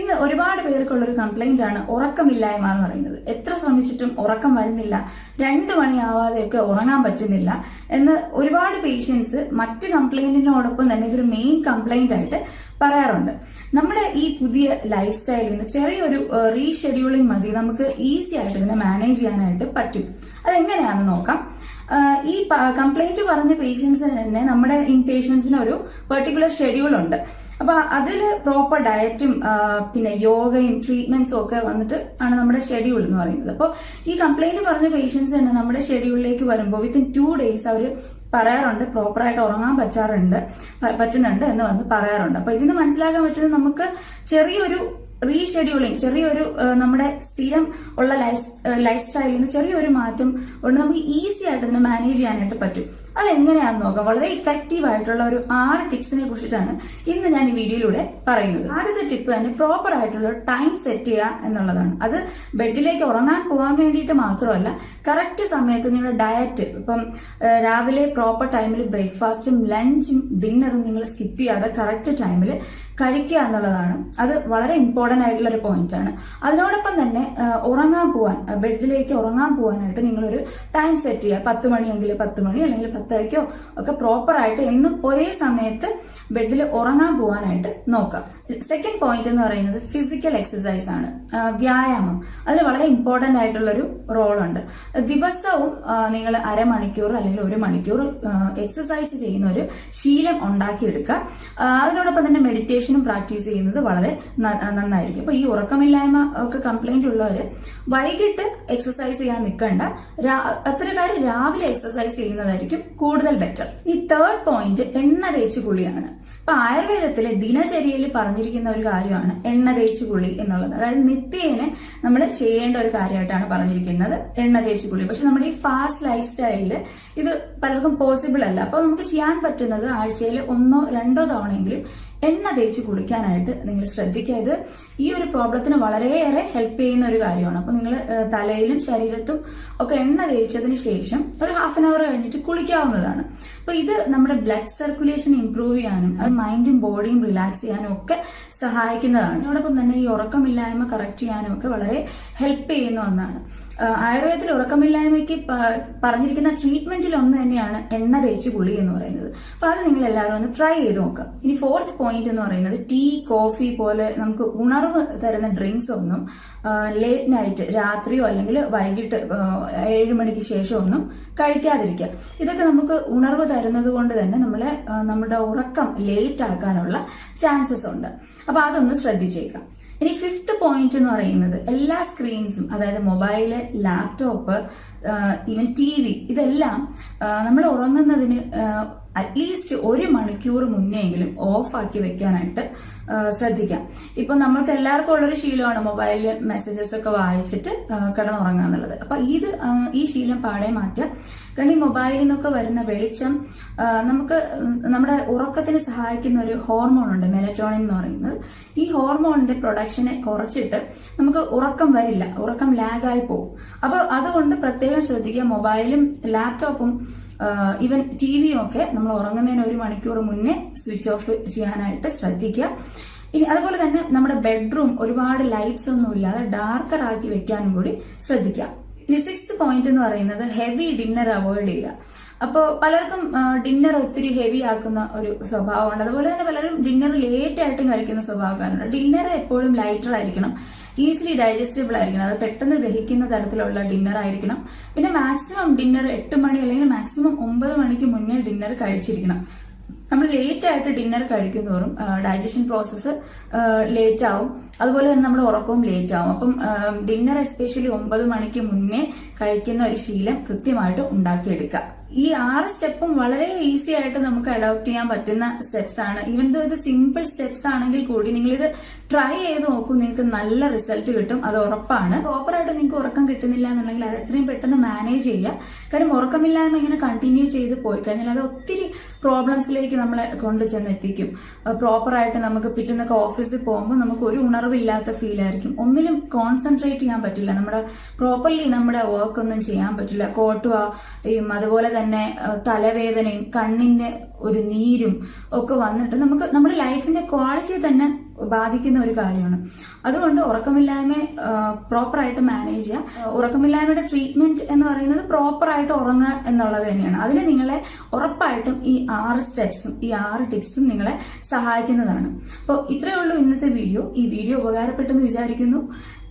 ഇന്ന് ഒരുപാട് പേർക്കുള്ളൊരു കംപ്ലൈന്റ് ആണ് ഉറക്കമില്ലായ്മ എന്ന് പറയുന്നത്. എത്ര ശ്രമിച്ചിട്ടും ഉറക്കം വരുന്നില്ല, 2 മണിയാവാതെയൊക്കെ ഉറങ്ങാൻ പറ്റുന്നില്ല എന്ന് ഒരുപാട് പേഷ്യൻസ് മറ്റ് കംപ്ലൈന്റിനോടൊപ്പം തന്നെ ഇതൊരു മെയിൻ കംപ്ലൈന്റ് ആയിട്ട് പറയാറുണ്ട്. നമ്മുടെ ഈ പുതിയ ലൈഫ് സ്റ്റൈലിൽ നിന്ന് ചെറിയൊരു റീഷെഡ്യൂളിംഗ് മതി നമുക്ക് ഈസി ആയിട്ട് ഇതിനെ മാനേജ് ചെയ്യാനായിട്ട് പറ്റും. അതെങ്ങനെയാണെന്ന് നോക്കാം. ഈ കംപ്ലൈന്റ് പറഞ്ഞ പേഷ്യൻസിന് തന്നെ നമ്മുടെ ഇൻ പേഷ്യൻസിന് ഒരു പെർട്ടിക്കുലർ ഷെഡ്യൂൾ ഉണ്ട്. അപ്പൊ അതിൽ പ്രോപ്പർ ഡയറ്റും പിന്നെ യോഗയും ട്രീറ്റ്മെന്റ്സും ഒക്കെ വന്നിട്ട് ആണ് നമ്മുടെ ഷെഡ്യൂൾ എന്ന് പറയുന്നത്. അപ്പോൾ ഈ കംപ്ലൈന്റ് പറഞ്ഞ പേഷ്യൻസ് തന്നെ നമ്മുടെ ഷെഡ്യൂളിലേക്ക് വരുമ്പോൾ വിത്തിൻ 2 days അവർ പറയാറുണ്ട് പ്രോപ്പറായിട്ട് ഉറങ്ങാൻ പറ്റുന്നുണ്ട് എന്ന് വന്ന് പറയാറുണ്ട്. അപ്പൊ ഇതിന് മനസ്സിലാക്കാൻ പറ്റുന്നത് നമുക്ക് ചെറിയൊരു റീഷെഡ്യൂളിങ്, ചെറിയൊരു നമ്മുടെ സ്ഥിരം ഉള്ള ലൈഫ് സ്റ്റൈലിൽ നിന്ന് ചെറിയൊരു മാറ്റം കൊണ്ട് നമുക്ക് ഈസി ആയിട്ട് ഇതിനെ മാനേജ് ചെയ്യാനായിട്ട് പറ്റും. അതെങ്ങനെയാണെന്ന് നോക്കാം. വളരെ ഇഫക്റ്റീവ് ആയിട്ടുള്ള ഒരു 6 ടിപ്സിനെ കുറിച്ചിട്ടാണ് ഇന്ന് ഞാൻ ഈ വീഡിയോയിലൂടെ പറയുന്നത്. ആദ്യത്തെ ടിപ്പ് തന്നെ പ്രോപ്പർ ആയിട്ടുള്ള ടൈം സെറ്റ് ചെയ്യുക എന്നുള്ളതാണ്. അത് ബെഡിലേക്ക് ഉറങ്ങാൻ പോകാൻ വേണ്ടിയിട്ട് മാത്രമല്ല, കറക്റ്റ് സമയത്ത് നിങ്ങളുടെ ഡയറ്റ്, ഇപ്പം രാവിലെ പ്രോപ്പർ ടൈമിൽ ബ്രേക്ക്ഫാസ്റ്റും ലഞ്ചും ഡിന്നറും നിങ്ങൾ സ്കിപ്പ് ചെയ്യാതെ കറക്റ്റ് ടൈമിൽ കഴിക്കുക എന്നുള്ളതാണ്. അത് വളരെ ഇമ്പോർട്ടന്റ് ആയിട്ടുള്ള ഒരു പോയിന്റ് ആണ്. അതിനോടൊപ്പം തന്നെ ഉറങ്ങാൻ പോവാൻ, ബെഡിലേക്ക് ഉറങ്ങാൻ പോകാനായിട്ട് നിങ്ങളൊരു ടൈം സെറ്റ് ചെയ്യുക. 10 മണിയെങ്കിൽ 10 മണി അല്ലെങ്കിൽ 10:30 ഒക്കെ പ്രോപ്പർ ആയിട്ട് എന്നും ഒരേ സമയത്ത് ബെഡിൽ ഉറങ്ങാൻ പോകാനായിട്ട് നോക്കാം. സെക്കൻഡ് പോയിന്റ് എന്ന് പറയുന്നത് ഫിസിക്കൽ എക്സസൈസ് ആണ്, വ്യായാമം. അതിൽ വളരെ ഇമ്പോർട്ടന്റ് ആയിട്ടുള്ളൊരു റോളുണ്ട്. ദിവസവും നിങ്ങൾ അരമണിക്കൂർ അല്ലെങ്കിൽ 1 മണിക്കൂർ എക്സസൈസ് ചെയ്യുന്ന ഒരു ശീലം ഉണ്ടാക്കിയെടുക്കുക. അതിനോടൊപ്പം തന്നെ മെഡിറ്റേഷനും പ്രാക്ടീസ് ചെയ്യുന്നത് വളരെ നന്നായിരിക്കും. അപ്പൊ ഈ ഉറക്കമില്ലായ്മ ഒക്കെ കംപ്ലൈന്റ് ഉള്ളവര് വൈകിട്ട് എക്സസൈസ് ചെയ്യാൻ നിൽക്കണ്ട, അത്തരക്കാർ രാവിലെ എക്സസൈസ് ചെയ്യുന്നതായിരിക്കും കൂടുതൽ ബെറ്റർ. ഈ തേർഡ് പോയിന്റ് എണ്ണ തേച്ച് കുളിയാണ്. അപ്പൊ ആയുർവേദത്തിലെ ദിനചര്യയിൽ പറഞ്ഞിരിക്കുന്ന ഒരു കാര്യമാണ് എണ്ണ തേച്ച് കുളി എന്നുള്ളത്. അതായത് നിത്യേന നമ്മൾ ചെയ്യേണ്ട ഒരു കാര്യമായിട്ടാണ് പറഞ്ഞിരിക്കുന്നത് എണ്ണ തേച്ച് കുളി. പക്ഷെ നമ്മുടെ ഈ ഫാസ്റ്റ് ലൈഫ് സ്റ്റൈലിൽ ഇത് പലർക്കും പോസിബിൾ അല്ല. അപ്പൊ നമുക്ക് ചെയ്യാൻ പറ്റുന്നത് ആഴ്ചയിൽ 1 or 2 തവണയെങ്കിലും എണ്ണ തേച്ച് കുളിക്കാനായിട്ട് നിങ്ങൾ ശ്രദ്ധിക്കുക. ഇത് ഈ ഒരു പ്രോബ്ലത്തിന് വളരെയേറെ ഹെൽപ്പ് ചെയ്യുന്ന ഒരു കാര്യമാണ്. അപ്പൊ നിങ്ങൾ തലയിലും ശരീരത്തും ഒക്കെ എണ്ണ തേച്ചതിന് ശേഷം ഒരു 1/2 hour കഴിഞ്ഞിട്ട് കുളിക്കാവുന്നതാണ്. അപ്പൊ ഇത് നമ്മുടെ ബ്ലഡ് സർക്കുലേഷൻ ഇംപ്രൂവ് ചെയ്യാനും അത് മൈൻഡും ബോഡിയും റിലാക്സ് ചെയ്യാനും ഒക്കെ സഹായിക്കുന്നതാണ്. അതോടൊപ്പം തന്നെ ഈ ഉറക്കമില്ലായ്മ കറക്റ്റ് ചെയ്യാനും ഒക്കെ വളരെ ഹെൽപ്പ് ചെയ്യുന്ന ഒന്നാണ്. ആയുർവേദത്തിൽ ഉറക്കമില്ലായ്മയ്ക്ക് പറഞ്ഞിരിക്കുന്ന ട്രീറ്റ്മെന്റിൽ ഒന്ന് തന്നെയാണ് എണ്ണ തേച്ച് കുളി എന്ന് പറയുന്നത്. അപ്പൊ അത് നിങ്ങൾ എല്ലാവരും ഒന്ന് ട്രൈ ചെയ്ത് നോക്കാം. ഇനി 4th പോയിന്റ് എന്ന് പറയുന്നത് ടീ, കോഫി പോലെ നമുക്ക് ഉണർവ് തരുന്ന ഡ്രിങ്ക്സ് ഒന്നും ലേറ്റ് നൈറ്റ്, രാത്രിയോ അല്ലെങ്കിൽ വൈകിട്ട് 7 മണിക്ക് ശേഷം ഒന്നും കഴിക്കാതിരിക്കുക. ഇതൊക്കെ നമുക്ക് ഉണർവ് തരുന്നത് കൊണ്ട് തന്നെ നമ്മുടെ ഉറക്കം ലേറ്റ് ആക്കാനുള്ള ചാൻസസ് ഉണ്ട്. അപ്പൊ അതൊന്ന് ശ്രദ്ധിച്ചേക്കാം. ഇനി 5th പോയിന്റ് എന്ന് പറയുന്നത് എല്ലാ സ്ക്രീൻസും, അതായത് മൊബൈല്, ലാപ്ടോപ്പ്, ഈവൻ TV, ഇതെല്ലാം നമ്മൾ ഉറങ്ങുന്നതിന് അറ്റ്ലീസ്റ്റ് 1 മണിക്കൂർ മുന്നെങ്കിലും ഓഫ് ആക്കി വെക്കാനായിട്ട് ശ്രദ്ധിക്കാം. ഇപ്പൊ നമ്മൾക്ക് എല്ലാവർക്കും ഉള്ളൊരു ശീലമാണ് മൊബൈലിൽ മെസ്സേജസ് ഒക്കെ വായിച്ചിട്ട് കിടന്നുറങ്ങുക എന്നുള്ളത്. അപ്പൊ ഈ ശീലം പാടെ മാറ്റുക. കാരണം ഈ മൊബൈലിൽ നിന്നൊക്കെ വരുന്ന വെളിച്ചം നമുക്ക് നമ്മുടെ ഉറക്കത്തിന് സഹായിക്കുന്ന ഒരു ഹോർമോൺ ഉണ്ട്, മെലറ്റോണിൻ എന്ന് പറയുന്നത്. ഈ ഹോർമോണിന്റെ പ്രൊഡക്ഷനെ കുറച്ചിട്ട് നമുക്ക് ഉറക്കം വരില്ല, ഉറക്കം ലാഗായി പോകും. അപ്പൊ അതുകൊണ്ട് പ്രത്യേകം ശ്രദ്ധിക്കുക. മൊബൈലും ലാപ്ടോപ്പും ഈവൻ TVയും ഒക്കെ നമ്മൾ ഉറങ്ങുന്നതിന് 1 മണിക്കൂർ മുന്നേ സ്വിച്ച് ഓഫ് ചെയ്യാനായിട്ട് ശ്രദ്ധിക്കുക. ഇനി അതുപോലെ തന്നെ നമ്മുടെ ബെഡ്റൂം ഒരുപാട് ലൈറ്റ്സ് ഒന്നും ഇല്ലാതെ ഡാർക്കർ ആക്കി വെക്കാനും കൂടി ശ്രദ്ധിക്കുക. ഇനി 6th പോയിന്റ് എന്ന് പറയുന്നത് ഹെവി ഡിന്നർ അവോയ്ഡ് ചെയ്യുക. അപ്പോൾ പലർക്കും ഡിന്നർ ഒത്തിരി ഹെവി ആക്കുന്ന ഒരു സ്വഭാവമുണ്ട്. അതുപോലെ തന്നെ പലരും ഡിന്നർ ലേറ്റ് ആയിട്ടും കഴിക്കുന്ന സ്വഭാവക്കാരുണ്ട്. ഡിന്നർ എപ്പോഴും ലൈറ്റർ ആയിരിക്കണം, ഈസിലി ഡൈജസ്റ്റബിൾ ആയിരിക്കണം, അത് പെട്ടെന്ന് ദഹിക്കുന്ന തരത്തിലുള്ള ഡിന്നർ ആയിരിക്കണം. പിന്നെ മാക്സിമം ഡിന്നർ 8 മണി അല്ലെങ്കിൽ മാക്സിമം 9 മണിക്ക് മുന്നേ ഡിന്നർ കഴിച്ചിരിക്കണം. നമ്മൾ ലേറ്റ് ആയിട്ട് ഡിന്നർ കഴിക്കുന്നതോറും ഡൈജഷൻ പ്രോസസ്സ് ലേറ്റ് ആവും, അതുപോലെ തന്നെ നമ്മുടെ ഉറക്കവും ലേറ്റ് ആവും. അപ്പം ഡിന്നർ എസ്പെഷ്യലി 9 മണിക്ക് മുന്നേ കഴിക്കുന്ന ഒരു ശീലം കൃത്യമായിട്ട് ഉണ്ടാക്കിയെടുക്കുക. ഈ 6 സ്റ്റെപ്പും വളരെ ഈസി ആയിട്ട് നമുക്ക് അഡോപ്റ്റ് ചെയ്യാൻ പറ്റുന്ന സ്റ്റെപ്സ് ആണ്. ഈവൻ ദോ ഇത് സിമ്പിൾ സ്റ്റെപ്സ് ആണെങ്കിൽ കൂടി നിങ്ങൾ ഇത് ട്രൈ ചെയ്ത് നോക്കൂ, നിങ്ങൾക്ക് നല്ല റിസൾട്ട് കിട്ടും, അത് ഉറപ്പാണ്. പ്രോപ്പറായിട്ട് നിങ്ങൾക്ക് ഉറക്കം കിട്ടുന്നില്ല എന്നുണ്ടെങ്കിൽ അത് എത്രയും പെട്ടെന്ന് മാനേജ് ചെയ്യുക. കാരണം ഉറക്കമില്ലായ്മ ഇങ്ങനെ കണ്ടിന്യൂ ചെയ്ത് പോയി കഴിഞ്ഞാൽ അത് ഒത്തിരി പ്രോബ്ലംസിലേക്ക് നമ്മളെ കൊണ്ടു ചെന്നെത്തിക്കും. പ്രോപ്പറായിട്ട് നമുക്ക് പിറ്റേന്നൊക്കെ ഓഫീസിൽ പോകുമ്പോൾ നമുക്ക് ഒരു ഉണർവില്ലാത്ത ഫീൽ ആയിരിക്കും, ഒന്നിലും കോൺസെൻട്രേറ്റ് ചെയ്യാൻ പറ്റില്ല, പ്രോപ്പർലി നമ്മുടെ വർക്ക് ഒന്നും ചെയ്യാൻ പറ്റില്ല. കോട്ടുകയും അതുപോലെ തന്നെ തലവേദനയും കണ്ണിന്റെ ഒരു നീരും ഒക്കെ വന്നിട്ട് നമുക്ക് നമ്മുടെ ലൈഫിന്റെ ക്വാളിറ്റി തന്നെ ബാധിക്കുന്ന ഒരു കാര്യമാണ്. അതുകൊണ്ട് ഉറക്കമില്ലായ്മ പ്രോപ്പറായിട്ട് മാനേജ് ചെയ്യുക. ഉറക്കമില്ലായ്മയുടെ ട്രീറ്റ്മെന്റ് എന്ന് പറയുന്നത് പ്രോപ്പറായിട്ട് ഉറങ്ങുക എന്നുള്ളത് തന്നെയാണ്. അതിന് നിങ്ങളെ ഉറപ്പായിട്ടും ഈ 6 സ്റ്റെപ്സും ഈ 6 ടിപ്സും നിങ്ങളെ സഹായിക്കുന്നതാണ്. അപ്പോൾ ഇത്രയേ ഉള്ളൂ ഇന്നത്തെ വീഡിയോ. ഈ വീഡിയോ ഉപകാരപ്പെട്ടെന്ന് വിചാരിക്കുന്നു.